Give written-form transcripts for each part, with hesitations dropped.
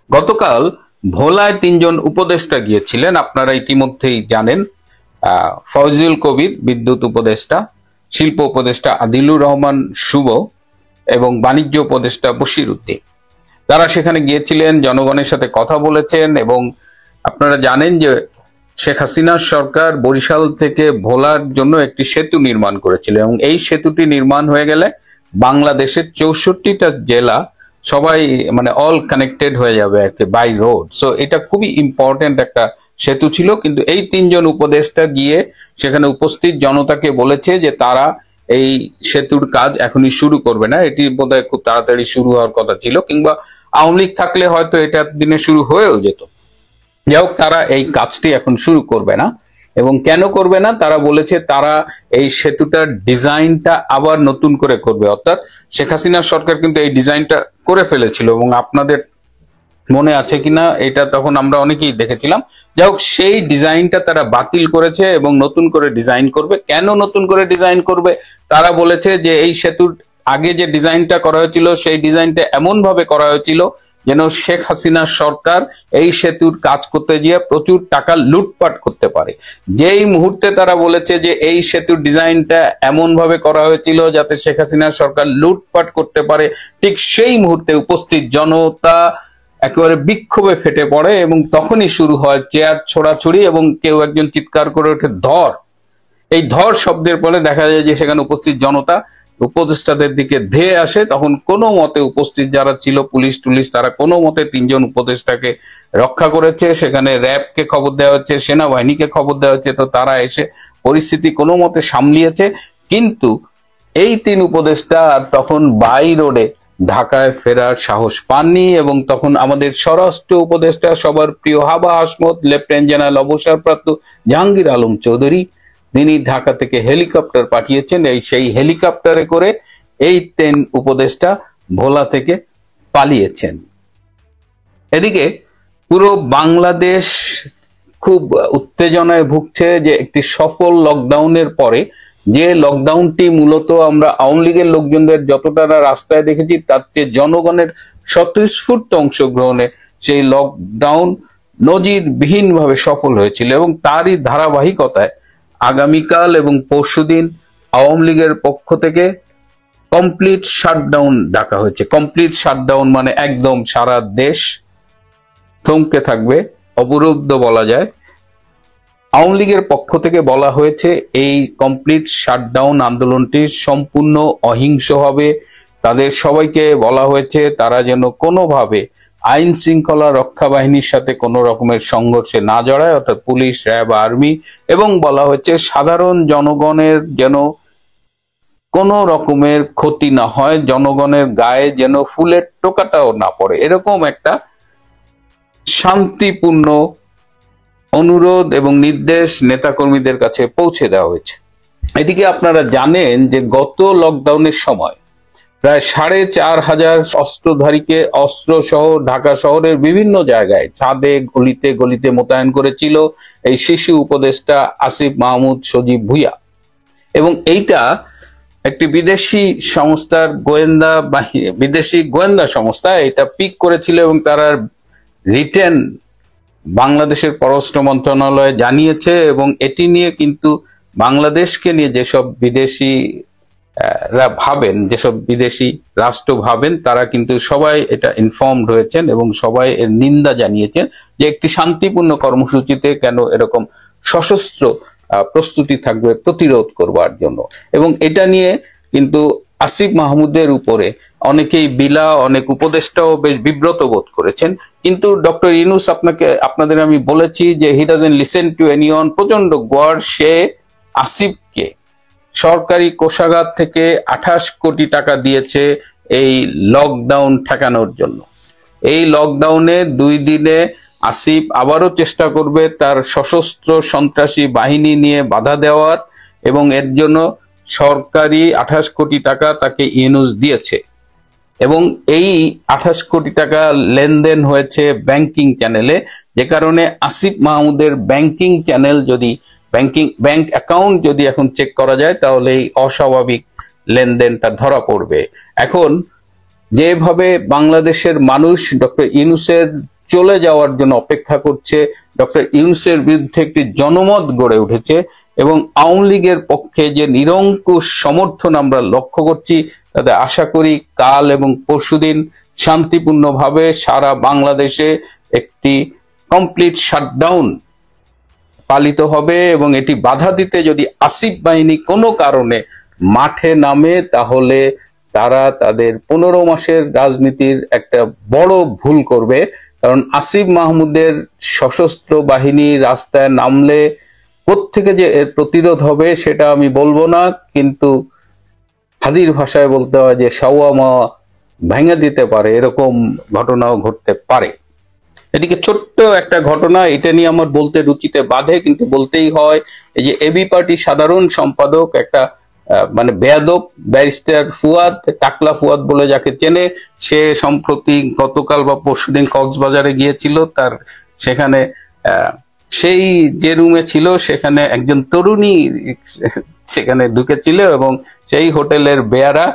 গতকাল ভোলায় তিনজন উপদেষ্টা গিয়েছিলেন, আপনারা ইতিমধ্যেই জানেন। ফয়জুল কবির বিদ্যুৎ উপদেষ্টা, শিল্প উপদেষ্টা আদিলুর রহমান শুভ এবং বাণিজ্য উপদেষ্টা বশির উদ্দিন। তারা সেখানে গিয়েছিলেন, জনগণের সাথে কথা বলেছেন এবং আপনারা জানেন যে শেখ হাসিনার সরকার বরিশাল থেকে ভোলার জন্য একটি সেতু নির্মাণ করেছিল এবং এই সেতুটি নির্মাণ হয়ে গেলে বাংলাদেশের 64টা জেলা সবাই মানে অল কানেক্টেড হয়ে যাবে বাই রোড। সো এটা খুবই ইম্পর্টেন্ট একটা সেতু ছিল, কিন্তু এই তিনজন উপদেষ্টা গিয়ে সেখানে উপস্থিত জনতাকে বলেছে যে তারা এই সেতুর কাজ এখনই শুরু করবে না, এটি বোধহয় খুব তাড়াতাড়ি শুরু হওয়ার কথা ছিল, কিংবা আওয়ামী লীগ থাকলে হয়তো এটা দিনে শুরু হয়েও যেত। যাই হোক, তারা এই কাজটি এখন শুরু করবে না। এবং কেন করবে না তারা বলেছে, তারা এই সেতুটার ডিজাইনটা আবার নতুন করে করবে। অর্থাৎ শেখ হাসিনার সরকার কিন্তু এই ডিজাইনটা করে ফেলেছিল এবং আপনাদের মনে আছে কিনা এটা তখন আমরা অনেকেই দেখেছিলাম। যাই হোক, সেই ডিজাইনটা তারা বাতিল করেছে এবং নতুন করে ডিজাইন করবে। কেন নতুন করে ডিজাইন করবে? তারা বলেছে যে এই সেতুর আগে যে ডিজাইনটা করা হয়েছিল সেই ডিজাইনটা এমন ভাবে করা হয়েছিল যেন শেখ হাসিনার সরকার এই সেতুর কাজ করতে গিয়ে প্রচুর টাকা লুটপাট করতে পারে। যেই মুহূর্তে তারা বলেছে যে এই সেতুর ডিজাইনটা এমন ভাবে করা হয়েছিল যাতে শেখ হাসিনার সরকার লুটপাট করতে পারে, ঠিক সেই মুহূর্তে উপস্থিত জনতা একেবারে বিক্ষোভে ফেটে পড়ে এবং তখনই শুরু হয় চেয়ার ছোড়াছুড়ি এবং কেউ একজন চিৎকার করে ওঠে ধর। এই ধর শব্দের ফলে দেখা যায় যে সেখানে উপস্থিত জনতা উপদেষ্টাদের দিকে ধেয়ে আসে। তখন কোনো মতে উপস্থিত যারা ছিল পুলিশ টুলিশ তারা কোনো মতে তিনজন উপদেষ্টাকে রক্ষা করেছে। সেখানে র্যাবকে খবর দেওয়া হচ্ছে, সেনাবাহিনীকে খবর দেওয়া হচ্ছে, তো তারা এসে পরিস্থিতি কোনো মতে সামলিয়েছে। কিন্তু এই তিন উপদেষ্টা তখন বাই রোডে ঢাকায় ফেরার সাহস পাননি এবং তখন আমাদের স্বরাষ্ট্র উপদেষ্টা সবার প্রিয় হাবা হাসমত, লেফটেন্যান্ট জেনারেল অবসরপ্রাপ্ত জাহাঙ্গীর আলম চৌধুরী, তিনি ঢাকা থেকে হেলিকপ্টার পাঠিয়েছেন। সেই হেলিকপ্টারে করে এই তিন উপদেষ্টা ভোলা থেকে পালিয়েছেন। এদিকে পুরো বাংলাদেশ খুব উত্তেজনায় ভুগছে যে একটি সফল লকডাউনের পরে, যে লকডাউনটি মূলত আমরা আওয়ামী লীগের লোকজনদের যতটা রাস্তায় দেখেছি তার চেয়ে জনগণের স্বতঃস্ফূর্ত অংশগ্রহণে সেই লকডাউন নজিরবিহীনভাবে সফল হয়েছিল এবং তারই ধারাবাহিকতায় আগামীকাল এবং পরশুদিন আওয়ামী লীগের পক্ষ থেকে কমপ্লিট শাটডাউন ডাকা হয়েছে। কমপ্লিট শাটডাউন মানে একদম সারা দেশ থমকে থাকবে, অবরুদ্ধ বলা যায়। আওয়ামী লীগের পক্ষ থেকে বলা হয়েছে এই কমপ্লিট শাটডাউন আন্দোলনটি সম্পূর্ণ অহিংস হবে। তাদের সবাইকে বলা হয়েছে তারা যেন কোনোভাবে আইন শৃঙ্খলা রক্ষা বাহিনীর সাথে কোনো রকমের সংঘর্ষে না জড়ায়, অর্থাৎ পুলিশ, র্যাব, আর্মি, এবং বলা হয়েছে সাধারণ জনগণের যেন কোনো রকমের ক্ষতি না হয়, জনগণের গায়ে যেন ফুলের টোকাটাও না পড়ে, এরকম একটা শান্তিপূর্ণ অনুরোধ এবং নির্দেশ নেতাকর্মীদের কাছে পৌঁছে দেওয়া হয়েছে। এদিকে আপনারা জানেন যে গত লকডাউনের সময় প্রায় 4500 অস্ত্রধারীকে অস্ত্র সহ ঢাকা শহরের বিভিন্ন জায়গায় ছাদে গলিতে গলিতে মোতায়েন করেছিল এই শিশু উপদেষ্টা আসিফ মাহমুদ সজীব ভুইয়া। এবং এইটা একটি বিদেশি সংস্থার গোয়েন্দা বাহিনী, বিদেশি গোয়েন্দা সংস্থা এটা পিক করেছিল এবং তারা রিটেন বাংলাদেশের পররাষ্ট্র মন্ত্রণালয়ে জানিয়েছে এবং এটি নিয়ে কিন্তু বাংলাদেশকে নিয়ে যেসব বিদেশি ভাবেন, যেসব বিদেশি রাষ্ট্র ভাবেন, তারা কিন্তু সবাই এটা ইনফর্মড হয়েছেন এবং সবাই এর নিন্দা জানিয়েছেন যে একটি শান্তিপূর্ণ কর্মসূচিতে কেন এরকম সশস্ত্র প্রস্তুতি থাকবে প্রতিরোধ করবার জন্য। এবং এটা নিয়ে কিন্তু আসিফ মাহমুদের উপরে অনেকেই অনেক উপদেষ্টাও বেশ বিব্রত বোধ করেছেন। কিন্তু ডক্টর ইউনূস আপনাদের আমি বলেছি যে he doesn't listen to anyone. প্রচন্ড গড় সে আসিফকে সরকারি কোষাগার থেকে 28 কোটি টাকা দিয়েছে এই লকডাউন ঠেকানোর জন্য। এই লকডাউনে 2 দিনে আসিফ আবারও চেষ্টা করবে তার সশস্ত্র সন্ত্রাসী বাহিনী নিয়ে বাধা দেওয়ার এবং এর জন্য সরকারি 28 কোটি টাকা তাকে ইউনূস দিয়েছে। এবং এই 28 কোটি টাকা লেনদেন হয়েছে ব্যাংকিং চ্যানেলে, যে কারণে আসিফ মাহমুদের ব্যাংকিং চ্যানেল যদি ব্যাংক অ্যাকাউন্ট যদি এখন চেক করা যায় তাহলে এই অস্বাভাবিক লেনদেনটা ধরা পড়বে। এখন যেভাবে বাংলাদেশের মানুষ ডক্টর ইউনূসের চলে যাওয়ার জন্য অপেক্ষা করছে। ডক্টর ইউনূসের বিরুদ্ধে একটি জনমত গড়ে উঠেছে এবং আওয়ামী লীগের পক্ষে যে নিরঙ্কুশ সমর্থন আমরা লক্ষ্য করছি, তাতে আশা করি কাল এবং পরশুদিন শান্তিপূর্ণভাবে সারা বাংলাদেশে একটি কমপ্লিট শাটডাউন পালিত হবে এবং এটি বাধা দিতে যদি আসিফ বাহিনী কোনো কারণে মাঠে নামে, তাহলে তারা তাদের 15 মাসের রাজনীতির একটা বড় ভুল করবে। কারণ আসিফ মাহমুদের সশস্ত্র বাহিনী রাস্তায় নামলে কোত্থেকে যে এর প্রতিরোধ হবে সেটা আমি বলবো না, কিন্তু হাদির ভাষায় বলতে হয় যে সাওয়ামা ভেঙে দিতে পারে, এরকম ঘটনাও ঘটতে পারে। এদিকে ছোট্ট একটা ঘটনা, এটা নিয়ে আমার বলতে রুচিতে বাধে, কিন্তু বলতেই হয়। এই যে এবি পার্টির সাধারণ সম্পাদক একটা মানে বেয়াদব ব্যারিস্টার ফুয়াদ, টাকলা ফুয়াদ বলে যাকে চেনে, সে সম্প্রতি গতকাল বা পরশুদিন কক্সবাজারে গিয়েছিল। তার সেখানে সেই যে রুমে ছিল সেখানে একজন তরুণী সেখানে ঢুকেছিল এবং সেই হোটেলের বেয়ারা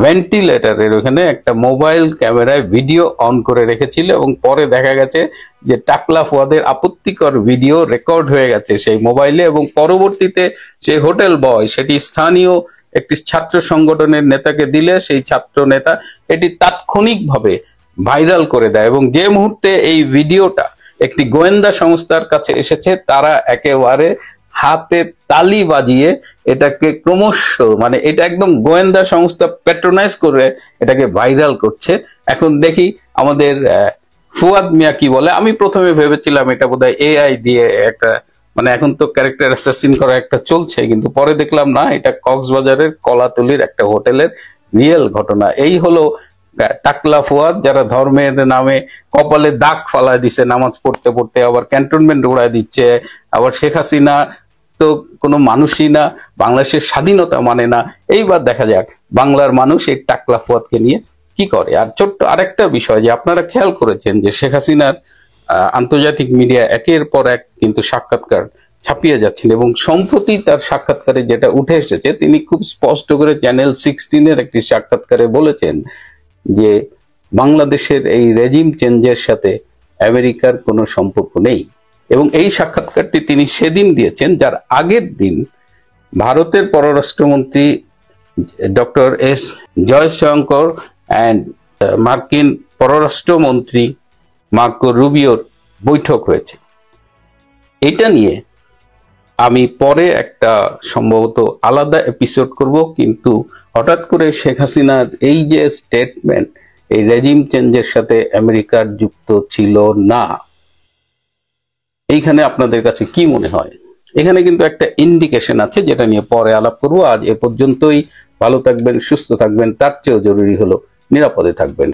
ভেন্টিলেটরের ওখানে একটা মোবাইল ক্যামেরায় ভিডিও অন করে রেখেছিল এবং পরে দেখা গেছে যে টাকলা ফুয়াদের আপত্তিকর ভিডিও রেকর্ড হয়ে গেছে সেই মোবাইলে, এবং পরবর্তীতে সেই হোটেল বয় সেটি স্থানীয় একটি ছাত্র সংগঠনের নেতাকে দিলে সেই ছাত্র নেতা এটি তাৎক্ষণিকভাবে ভাইরাল করে দেয় এবং যে মুহূর্তে এই ভিডিওটা একটি গোয়েন্দা সংস্থার কাছে এসেছে, তারা একেবারে হাতে তালি বাজিয়ে এটাকে ক্রমশ, মানে এটা একদম গোয়েন্দা সংস্থা প্যাট্রোনাইজ করে এটাকে ভাইরাল করছে। এখন দেখি আমাদের ফুয়াদ মিয়া কি বলে। আমি প্রথমে ভেবেছিলাম এটা বোধহয় এআই দিয়ে একটা, মানে এখন তো ক্যারেক্টার অ্যাসাসিন করা একটা চলছে, কিন্তু পরে দেখলাম না, এটা কক্সবাজারের কলাতলির একটা হোটেলের রিয়েল ঘটনা। এই হলো টাকলা ফুয়াদ, যারা ধর্মের নামে কপালে দাগ ফালায় দিছে নামাজ পড়তে পড়তে, আবার ক্যান্টনমেন্ট উড়ায় দিচ্ছে, আবার শেখ হাসিনা তো কোনো মানুষই না, বাংলাদেশের স্বাধীনতা মানে না। এইবার দেখা যাক বাংলার মানুষ এই টাকলা ফুয়াদকে নিয়ে কি করে। আর ছোট্ট আরেকটা বিষয়, যে আপনারা খেয়াল করেছেন যে শেখ হাসিনার আন্তর্জাতিক মিডিয়া একের পর এক কিন্তু সাক্ষাৎকার ছাপিয়ে যাচ্ছেন, এবং সম্প্রতি তার সাক্ষাৎকারে যেটা উঠে এসেছে, তিনি খুব স্পষ্ট করে চ্যানেল 16-এর একটি সাক্ষাৎকারে বলেছেন যে বাংলাদেশের এই রেজিম চেঞ্জের সাথে আমেরিকার কোনো সম্পর্ক নেই। এবং এই সাক্ষাৎকারটি তিনি সেদিন দিয়েছেন, যার আগের দিন ভারতের পররাষ্ট্রমন্ত্রী ডক্টর এস জয়শঙ্কর অ্যান্ড মার্কিন পররাষ্ট্রমন্ত্রী মার্কো রুবিওর বৈঠক হয়েছে। এটা নিয়ে আমি পরে একটা সম্ভবত আলাদা এপিসোড করব, কিন্তু হঠাৎ করে শেখ হাসিনার এই যে স্টেটমেন্ট, এই রেজিম চেঞ্জের সাথে আমেরিকার যুক্ত ছিল না, এইখানে আপনাদের কাছে কি মনে হয়? এখানে কিন্তু একটা ইন্ডিকেশন আছে, যেটা নিয়ে পরে আলাপ করব। আজ এ পর্যন্তই। ভালো থাকবেন, সুস্থ থাকবেন, তার চেয়েও জরুরি হলো নিরাপদে থাকবেন।